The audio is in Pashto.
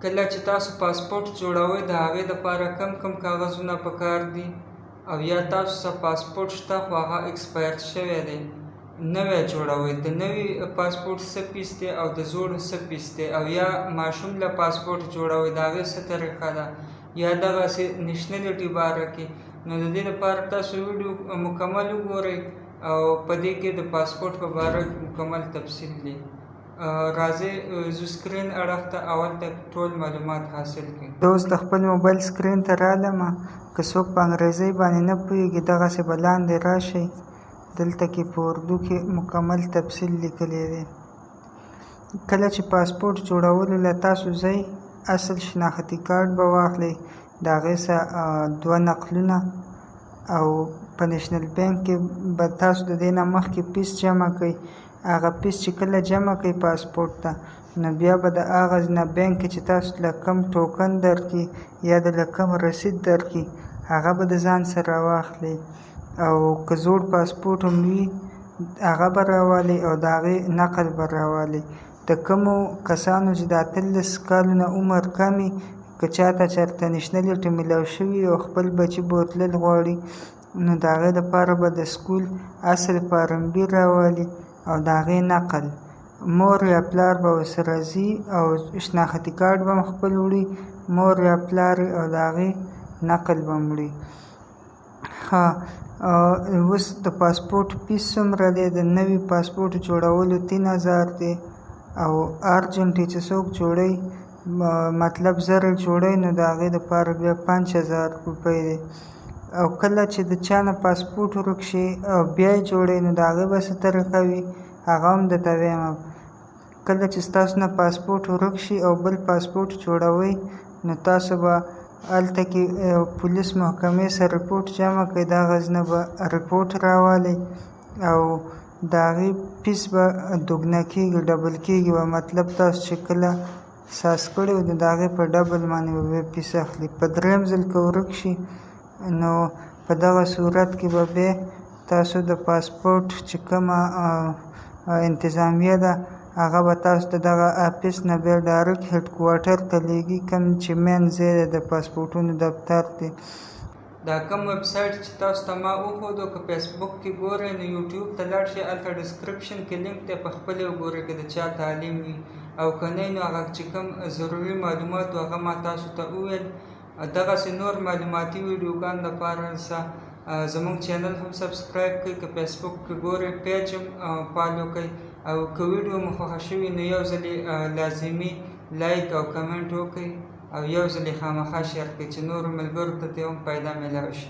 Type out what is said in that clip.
کله چې تاسو پاسپورټ جوړوئ د هغې دپاره کم کاغذونه پکار دي او یا تاسو سره پاسپورټ شته خو هغه ایکسپایر شوی دی نوی جوړوئ د نوي پاسپورټ څه فیس دی او د زوړ څه فیس دی او یا ماشوم له پاسپورټ جوړوئ د هغې څه طریقه ده یا دغسې نیشنلټي باره کې نو د دې لپاره تاسو ویډیو مکمل وګورئ او په دې کې د پاسپورټ په باره کې مکمل تفصیل دی راځئ زه سکرین اړخ ته اول ته ټول معلومات حاصل کړئ. زه اوس د خپل موبایل سکرین ته رالم. که څوک په انګریزۍ باندې نه پوهېږي دغسې به لاندې راشئ. دلته کې په اردو کې مکمل تفصیل لیکلی دی. کله چې پاسپورټ جوړولو له تاسو ځئ اصل شناختي کارت به واخلئ د هغې سره 2 نقلونه او په نیشنل بانک کې به تاسو د دې نه مخکې فیس جمع کوئ. هغه فیس چې کله جمع کوئ پاسپورټ ته نو بیا به د هغه نه بانک کې چې تاسو له کوم ټوکن درکړي یا د له کوم رسید درکړي هغه به د ځان سره واخلئ او که زوړ پاسپورټ هم وي هغه به راولئ او د هغې نقل به راولئ. د کومو کسانو چې د 18 کالو نه عمر کم وي که چاته چېرته نیشنلټي میلاو شوي او خپل بچي به ورتلل غواړي نو د هغې دپاره به د سکول اصل فارم بي راولي او د هغې نقل مور یا پلار به ورسره ځي او شناختي کارت به هم خپل وړي مور یا پلار او د هغې نقل به هم وړي. اوس د پاسپورټ فیس څومره دی؟ د نوي پاسپورټ جوړولو 3000 دی او ارجنټي چې څوک جوړوي مطلب زر جوړوي نو د هغې دپاره بیا 5000 روپۍ دی. او کله چې د چا نه پاسپورټ ورک شي او بیا یې جوړوي نو د هغې به څه طریقه وي هغه هم درته وایم. کله چې ستاسو نه پاسپورټ ورک شي او بل پاسپورټ جوړوئ نو تاسو به هلته کې پولیس محکمې سره رپورټ جمع کړئ د هغه نه به رپورټ راولئ او د هغې فیس به دوګنه کېږي ډبل کېږي به مطلب تاسو چې کله ساس کړی وو نو د هغې په ډبل باندې به بیا فیس اخلي. په درېیم ځل که ورک شي نو په دغه صورت کې به بیا تاسو د پاسپورټ چې کومه انتظامیه ده هغه به تاسو د دغه آفیس نه بیا ډایرکټ هیډ کوارټر ته لیږي کوم چې مین ځای دی د پاسپورټونو دفتر دی. دا کوم ویب سایټ چې تاسو ته ما وښودو که فیسبوک کې ګورئ نو یوټیوب ته لاړ شئ هلته ډسکرپشن کې لینک دی په خپله وګورئ که د چا تعلیم وي او که نه نو هغه چې کوم ضروري معلومات و هغه ما تاسو ته وویل. دغسې نور معلوماتي ویډیوګانو دپاره زموږ چینل هم سبسکرایب کړئ. که فیسبوک کې ګورئ پیج هم فالو کړئ او که ویډیو مو خوښه شوي نو یو ځل لازمي لایک او کمنټ وکړئ او یو ځل خامخا شیر کړئ چې نورو ملګرو ته هم پیدا میلاو شي.